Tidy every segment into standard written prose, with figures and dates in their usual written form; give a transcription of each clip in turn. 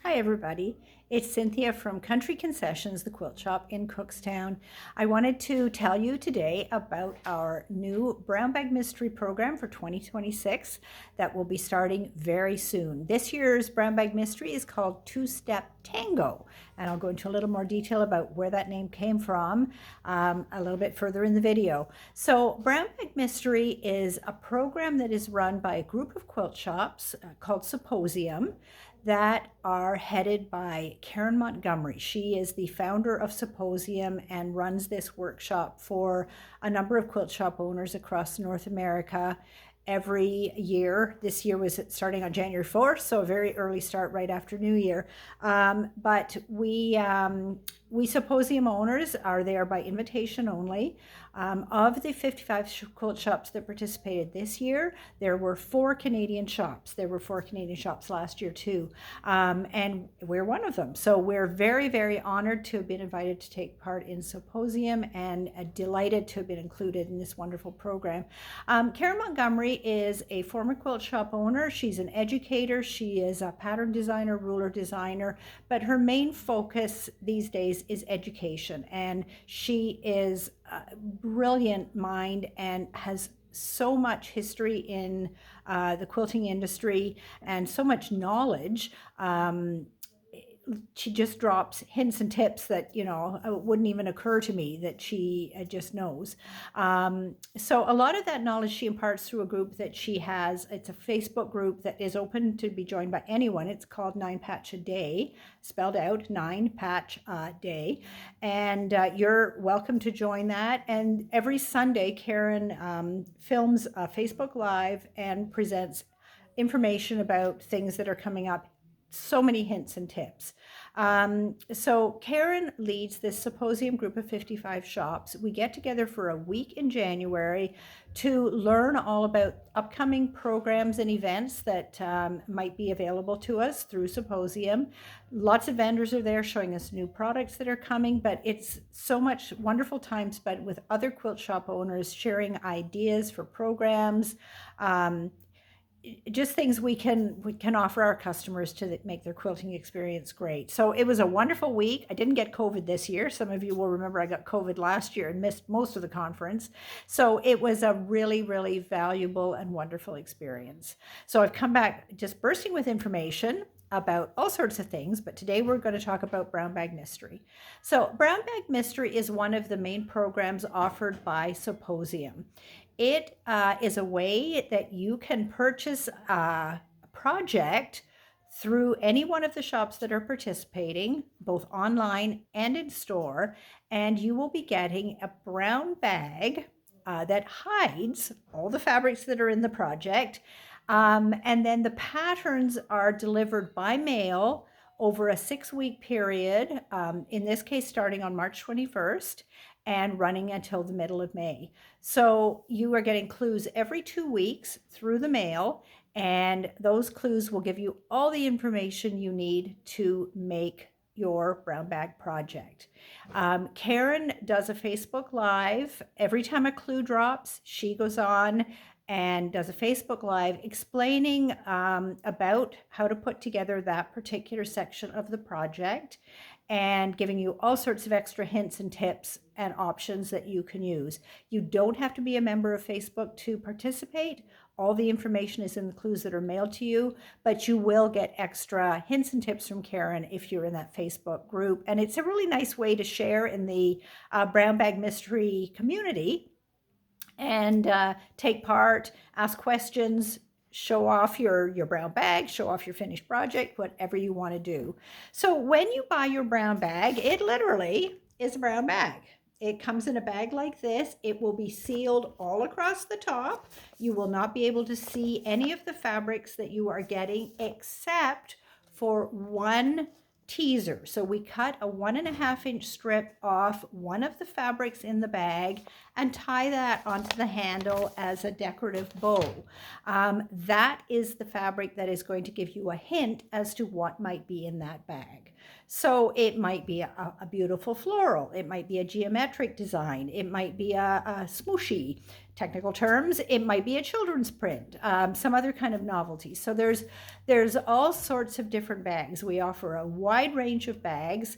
Hi everybody, it's Cynthia from Country Concessions, the quilt shop in Cookstown. I wanted to tell you today about our new brown bag mystery program for 2026 that will be starting very soon. This year's brown bag mystery is called Step Tango, and I'll go into a little more detail about where that name came from a little bit further in the video. So brown bag mystery is a program that is run by a group of quilt shops called Symposium that are headed by Karen Montgomery. She is the founder of Symposium and runs this workshop for a number of quilt shop owners across North America every year. This year was starting on January 4th, so a very early start right after New Year. But we Symposium owners are there by invitation only. Of the 55 quilt shops that participated this year, there were 4 Canadian shops. There were 4 Canadian shops last year too, and we're one of them. So we're very, very honored to have been invited to take part in Symposium and delighted to have been included in this wonderful program. Karen Montgomery is a former quilt shop owner. She's an educator. She is a pattern designer, ruler designer, but her main focus these days is education, and she is a brilliant mind and has so much history in the quilting industry and so much knowledge. She just drops hints and tips that wouldn't even occur to me that she just knows. So a lot of that knowledge she imparts through a group that she has. It's a Facebook group that is open to be joined by anyone. It's called 9 Patch a Day, spelled out 9 Patch a Day, and you're welcome to join that. And every Sunday Karen films a Facebook Live and presents information about things that are coming up. So many hints and tips. So Karen leads this Symposium group of 55 shops. We get together for a week in January to learn all about upcoming programs and events that might be available to us through Symposium. Lots of vendors are there showing us new products that are coming, but it's so much wonderful time spent with other quilt shop owners sharing ideas for programs, just things we can offer our customers to make their quilting experience great. So it was a wonderful week. I didn't get COVID this year. Some of you will remember I got COVID last year and missed most of the conference. So it was a really, really valuable and wonderful experience. So I've come back just bursting with information about all sorts of things, but today we're going to talk about Brown Bag Mystery. So Brown Bag Mystery is one of the main programs offered by Symposium. It is a way that you can purchase a project through any one of the shops that are participating, both online and in store, and you will be getting a brown bag that hides all the fabrics that are in the project. And then the patterns are delivered by mail over a 6-week period, in this case starting on March 21st and running until the middle of May. So you are getting clues every 2 weeks through the mail, and those clues will give you all the information you need to make your brown bag project. Karen does a Facebook Live. Every time a clue drops, she goes on and does a Facebook Live explaining about how to put together that particular section of the project and giving you all sorts of extra hints and tips and options that you can use. You don't have to be a member of Facebook to participate. All the information is in the clues that are mailed to you, but you will get extra hints and tips from Karen if you're in that Facebook group. And it's a really nice way to share in the Brown Bag Mystery community and take part, ask questions, show off your brown bag, show off your finished project, whatever you want to do. So when you buy your brown bag, it literally is a brown bag. It comes in a bag like this. It will be sealed all across the top. You will not be able to see any of the fabrics that you are getting except for one teaser. So we cut a 1.5-inch strip off one of the fabrics in the bag and tie that onto the handle as a decorative bow. That is the fabric that is going to give you a hint as to what might be in that bag. So it might be a beautiful floral, it might be a geometric design, it might be a smooshy, technical terms, it might be a children's print, some other kind of novelty. So there's all sorts of different bags. We offer a wide range of bags.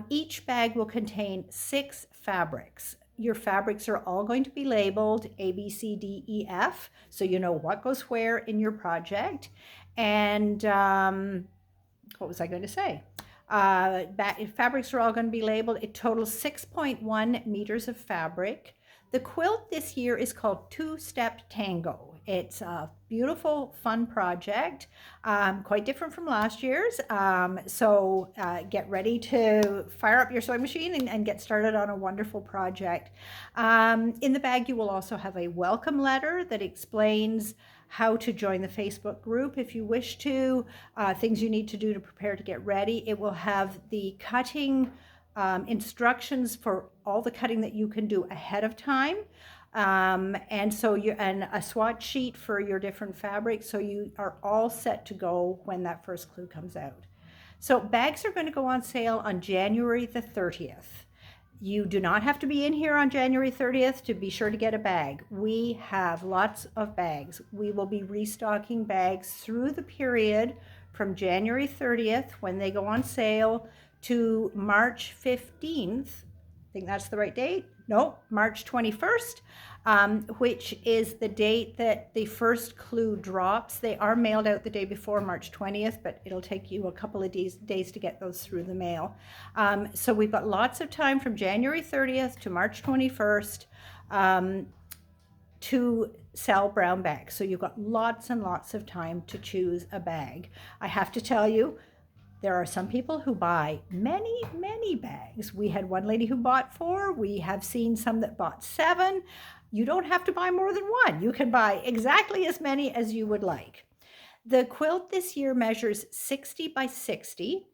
Each bag will contain 6 fabrics. Your fabrics are all going to be labeled A, B, C, D, E, F, so you know what goes where in your project. And what was I going to say? Fabrics are all going to be labeled. It totals 6.1 meters of fabric. The quilt this year is called Step Tango. It's a beautiful, fun project, quite different from last year's. So get ready to fire up your sewing machine and get started on a wonderful project. In the bag, you will also have a welcome letter that explains how to join the Facebook group if you wish to, things you need to do to prepare to get ready. It will have the cutting instructions for all the cutting that you can do ahead of time. And a swatch sheet for your different fabrics, so you are all set to go when that first clue comes out. So bags are going to go on sale on January the 30th. You do not have to be in here on January 30th to be sure to get a bag. We have lots of bags. We will be restocking bags through the period from January 30th, when they go on sale, to March 15th. I think that's the right date. No, March 21st, which is the date that the first clue drops. They are mailed out the day before, March 20th, but it'll take you a couple of days to get those through the mail. So we've got lots of time from January 30th to March 21st to sell brown bags. So you've got lots and lots of time to choose a bag. I have to tell you, there are some people who buy many, many bags. We had one lady who bought 4. We have seen some that bought 7. You don't have to buy more than one. You can buy exactly as many as you would like. The quilt this year measures 60 by 60.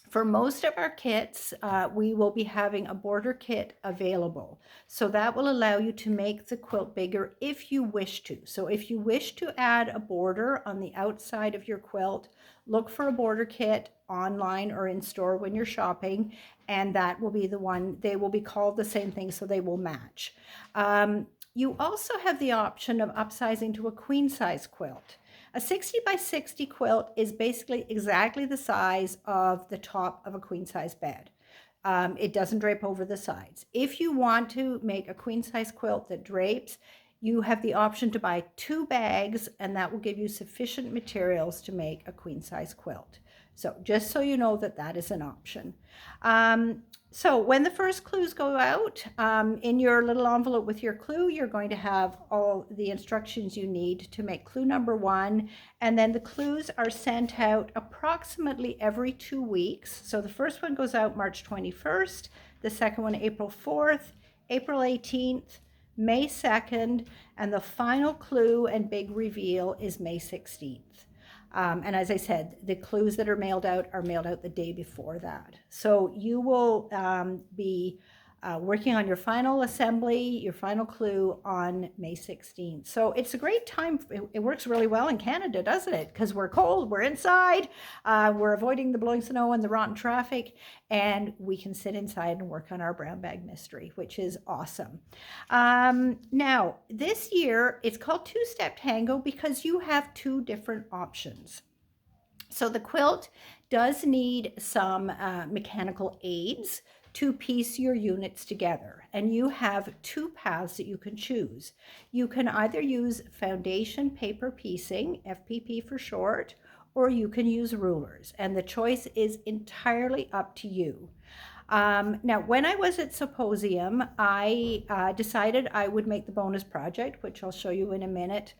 For most of our kits, we will be having a border kit available. So that will allow you to make the quilt bigger if you wish to. So if you wish to add a border on the outside of your quilt, look for a border kit online or in store when you're shopping, and that will be the one. They will be called the same thing, so they will match. You also have the option of upsizing to a queen size quilt. A 60 by 60 quilt is basically exactly the size of the top of a queen size bed. It doesn't drape over the sides. If you want to make a queen size quilt that drapes, you have the option to buy 2 bags, and that will give you sufficient materials to make a queen size quilt. So just so you know that that is an option. So when the first clues go out, in your little envelope with your clue, you're going to have all the instructions you need to make clue number 1. And then the clues are sent out approximately every 2 weeks. So the first one goes out March 21st, the second one April 4th, April 18th, May 2nd, and the final clue and big reveal is May 16th. And as I said, the clues that are mailed out the day before that. So you will be working on your final assembly, your final clue on May 16th. So it's a great time. It works really well in Canada, doesn't it? Because we're cold, we're inside, we're avoiding the blowing snow and the rotten traffic, and we can sit inside and work on our brown bag mystery, which is awesome. Now, this year, it's called Two-Step Tango because you have 2 different options. So the quilt does need some mechanical aids to piece your units together, and you have 2 paths that you can choose. You can either use foundation paper piecing, FPP for short, or you can use rulers, and the choice is entirely up to you. Now, when I was at Symposium, I decided I would make the bonus project, which I'll show you in a minute,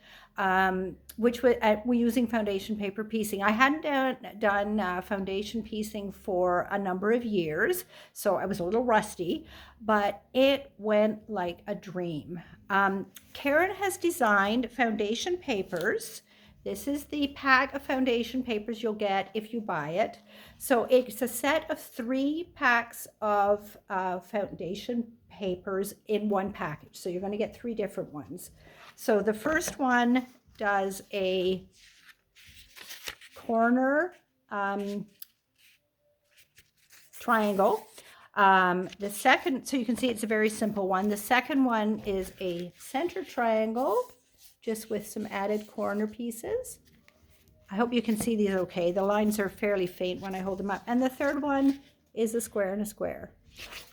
which we're using foundation paper piecing. I hadn't done foundation piecing for a number of years, so I was a little rusty, but it went like a dream. Karen has designed foundation papers. This is the pack of foundation papers you'll get if you buy it. So it's a set of 3 packs of foundation papers in one package. So you're going to get 3 different ones. So the first one does a corner triangle. The second, so you can see it's a very simple one. The second one is a center triangle, just with some added corner pieces. I hope you can see these okay. The lines are fairly faint when I hold them up. And the third one is a square and a square.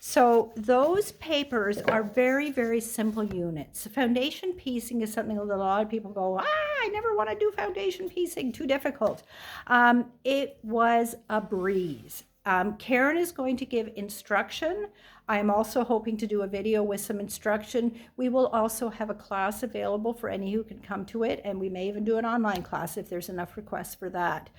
So those papers are very, very simple units. Foundation piecing is something that a lot of people go, I never want to do foundation piecing, too difficult. It was a breeze. Karen is going to give instruction. I'm also hoping to do a video with some instruction. We will also have a class available for any who can come to it, and we may even do an online class if there's enough requests for that.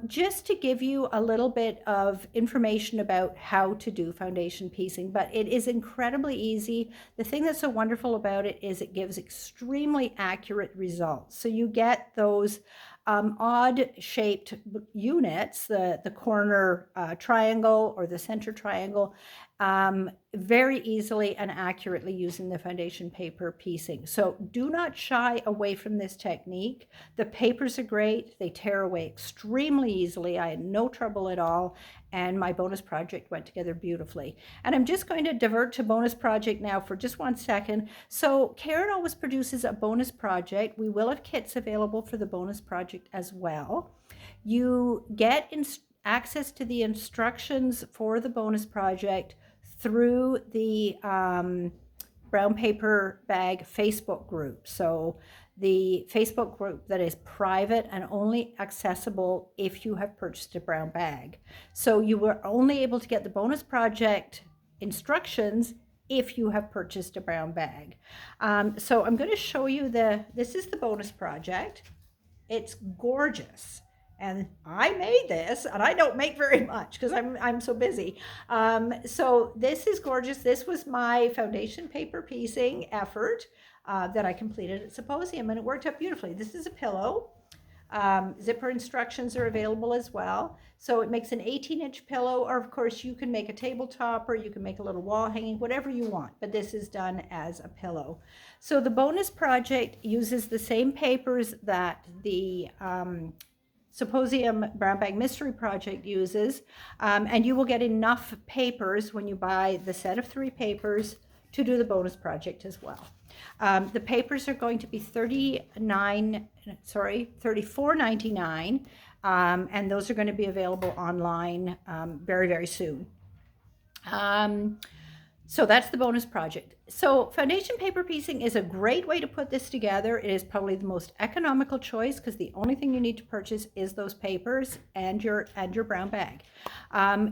Just to give you a little bit of information about how to do foundation piecing, but it is incredibly easy. The thing that's so wonderful about it is it gives extremely accurate results. So you get those odd shaped units, the corner triangle or the center triangle, very easily and accurately using the foundation paper piecing. So do not shy away from this technique. The papers are great. They tear away extremely easily. I had no trouble at all. And my bonus project went together beautifully. And I'm just going to divert to bonus project now for just 1 second. So Karen always produces a bonus project. We will have kits available for the bonus project as well. You get access to the instructions for the bonus project through the Brown Paper Bag Facebook group. So the Facebook group that is private and only accessible if you have purchased a brown bag. So you were only able to get the bonus project instructions if you have purchased a brown bag. So I'm going to show you this is the bonus project. It's gorgeous. And I made this, and I don't make very much because I'm so busy. So this is gorgeous. This was my foundation paper piecing effort that I completed at Symposium, and it worked out beautifully. This is a pillow. Zipper instructions are available as well. So it makes an 18-inch pillow, or of course you can make a tabletop, or you can make a little wall hanging, whatever you want, but this is done as a pillow. So the bonus project uses the same papers that the Symposium Brown Bag Mystery Project uses, and you will get enough papers when you buy the set of 3 papers to do the bonus project as well. The papers are going to be $34.99, and those are going to be available online very, very soon. So that's the bonus project. So foundation paper piecing is a great way to put this together. It is probably the most economical choice because the only thing you need to purchase is those papers and your brown bag.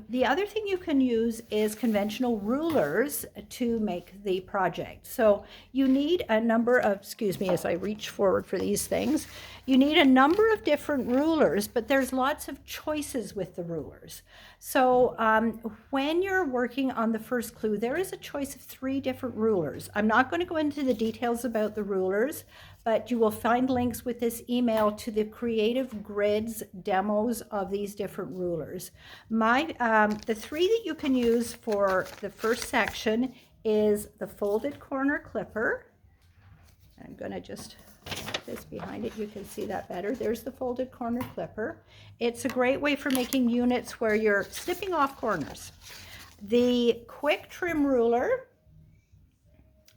The other thing you can use is conventional rulers to make the project. So you need a number of, excuse me as I reach forward for these things, you need a number of different rulers, but there's lots of choices with the rulers. So when you're working on the first clue, there is a choice of 3 different rulers. I'm not going to go into the details about the rulers, but you will find links with this email to the Creative Grids demos of these different rulers. The 3 that you can use for the first section is the folded corner clipper. I'm going to just put this behind it. You can see that better. There's the folded corner clipper. It's a great way for making units where you're snipping off corners. The quick trim ruler,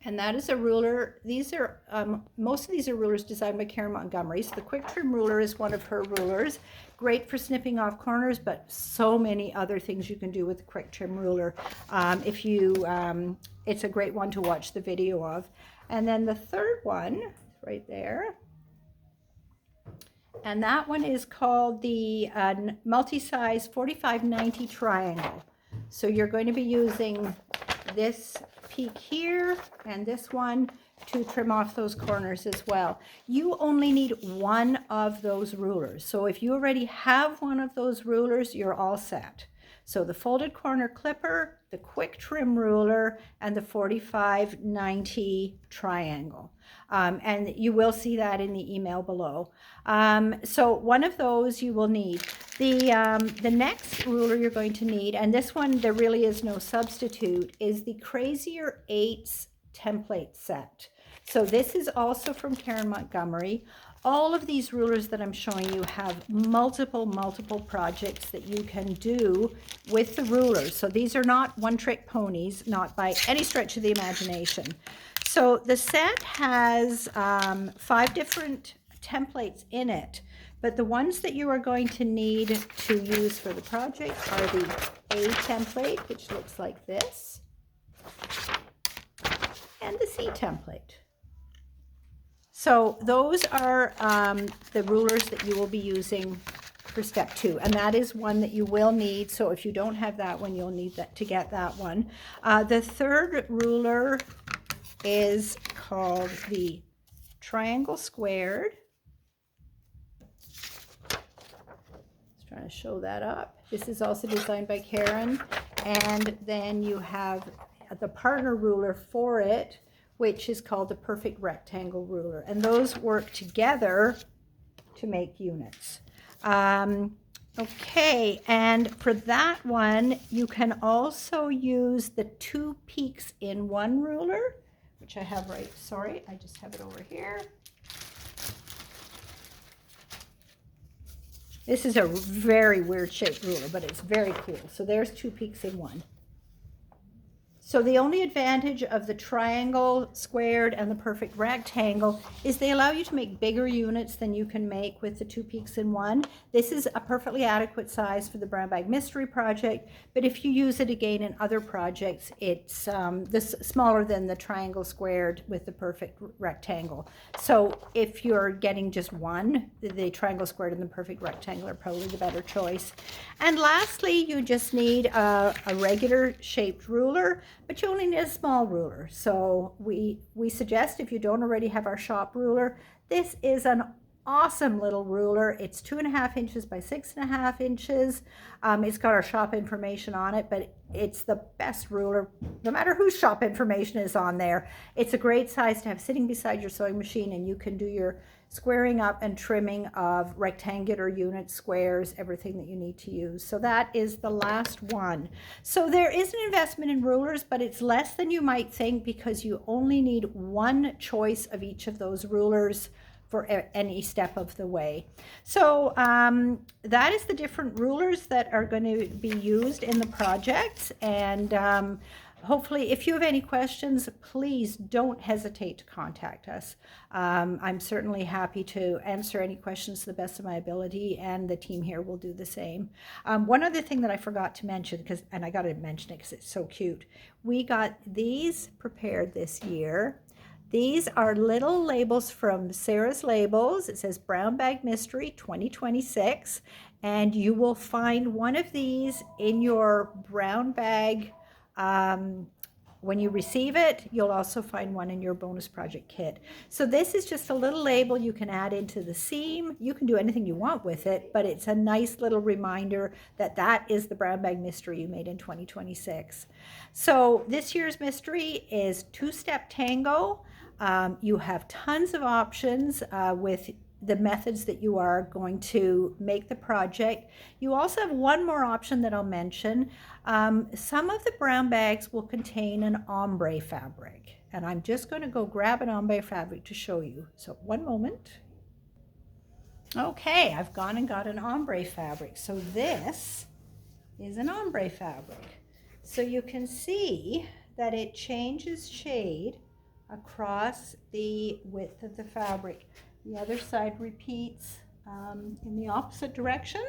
and that is a ruler. These are most of these are rulers designed by Karen Montgomery. So the quick trim ruler is one of her rulers. Great for snipping off corners, but so many other things you can do with the quick trim ruler. It's a great one to watch the video of. And then the third one, right there, and that one is called the multi-size 4590 triangle. So you're going to be using this peak here and this one to trim off those corners as well. You only need one of those rulers. So if you already have one of those rulers, you're all set. So the folded corner clipper, the quick trim ruler, and the 4590 triangle. And you will see that in the email below. So one of those you will need. The next ruler you're going to need, and this one there really is no substitute, is the Crazier 8s template set. So this is also from Karen Montgomery. all of these rulers that I'm showing you have multiple projects that you can do with the rulers. So these are not one-trick ponies, not by any stretch of the imagination. So the set has 5 different templates in it, but the ones that you are going to need to use for the project are the A template, which looks like this, and the C template. So those are the rulers that you will be using for step 2, and that is one that you will need. So if you don't have that one, you'll need that to get that one. The third ruler is called the triangle squared. Just trying to show that up. This is also designed by Karen, and then you have the partner ruler for it, which is called the perfect rectangle ruler, and those work together to make units. Okay, and for that one, you can also use the 2 peaks in one ruler, which I have right, sorry, I just have it over here. This is a very weird shaped ruler, but it's very cool. So there's 2 peaks in one. So the only advantage of the triangle squared and the perfect rectangle is they allow you to make bigger units than you can make with the 2 peaks in one. This is a perfectly adequate size for the brown bag mystery project, but if you use it again in other projects, it's this smaller than the triangle squared with the perfect rectangle. So if you're getting just one, the triangle squared and the perfect rectangle are probably the better choice. And lastly, you just need a regular shaped ruler, but you only need a small ruler. So we suggest, if you don't already have our shop ruler, this is an awesome little ruler. It's 2.5 inches by 6.5 inches. It's got our shop information on it, but it's the best ruler, no matter whose shop information is on there. It's a great size to have sitting beside your sewing machine, and you can do your squaring up and trimming of rectangular units, squares, everything that you need to use. So that is the last one. So there is an investment in rulers, but it's less than you might think, because you only need one choice of each of those rulers for any step of the way. So that is the different rulers that are going to be used in the projects. And hopefully, if you have any questions, please don't hesitate to contact us. I'm certainly happy to answer any questions to the best of my ability, and the team here will do the same. One other thing that I forgot to mention, and I got to mention it because it's so cute, we got these prepared this year. These are little labels from Sarah's Labels. It says Brown Bag Mystery 2026, and you will find one of these in your brown bag. When you receive it, you'll also find one in your bonus project kit. So this is just a little label you can add into the seam. You can do anything you want with it, but it's a nice little reminder that that is the brown bag mystery you made in 2026. So this year's mystery is 2-Step Tango. You have tons of options with the methods that you are going to make the project. You also have one more option that I'll mention. Some of the brown bags will contain an ombre fabric, and I'm just going to go grab an ombre fabric to show you. So one moment. Okay, I've gone and got an ombre fabric. So this is an ombre fabric. So you can see that it changes shade across the width of the fabric. The other side repeats in the opposite direction.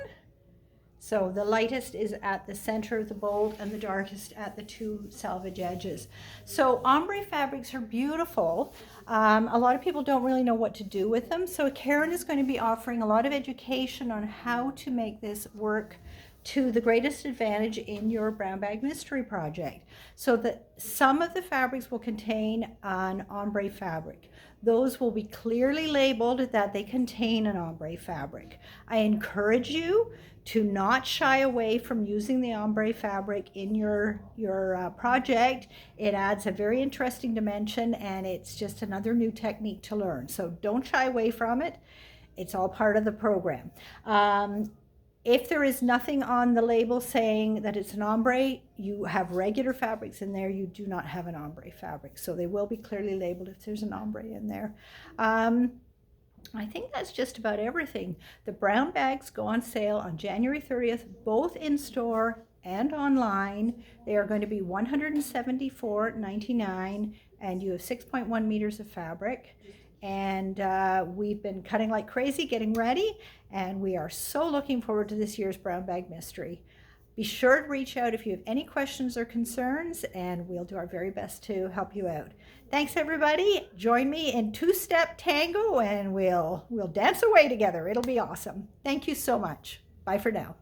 So the lightest is at the center of the bolt and the darkest at the 2 selvage edges. So ombre fabrics are beautiful. A lot of people don't really know what to do with them. So Karen is going to be offering a lot of education on how to make this work to the greatest advantage in your brown bag mystery project. So that some of the fabrics will contain an ombre fabric. Those will be clearly labeled that they contain an ombre fabric. I encourage you to not shy away from using the ombre fabric in your project. It adds a very interesting dimension, and it's just another new technique to learn. So don't shy away from it. It's all part of the program. If there is nothing on the label saying that it's an ombre, you have regular fabrics in there, you do not have an ombre fabric. So they will be clearly labeled if there's an ombre in there. I think that's just about everything. The brown bags go on sale on January 30th, both in store and online. They are going to be $174.99, and you have 6.1 meters of fabric. And we've been cutting like crazy, getting ready, and we are so looking forward to this year's brown bag mystery. Be sure to reach out if you have any questions or concerns, and we'll do our very best to help you out. Thanks, everybody. Join me in two-step tango, and we'll dance away together. It'll be awesome. Thank you so much. Bye for now.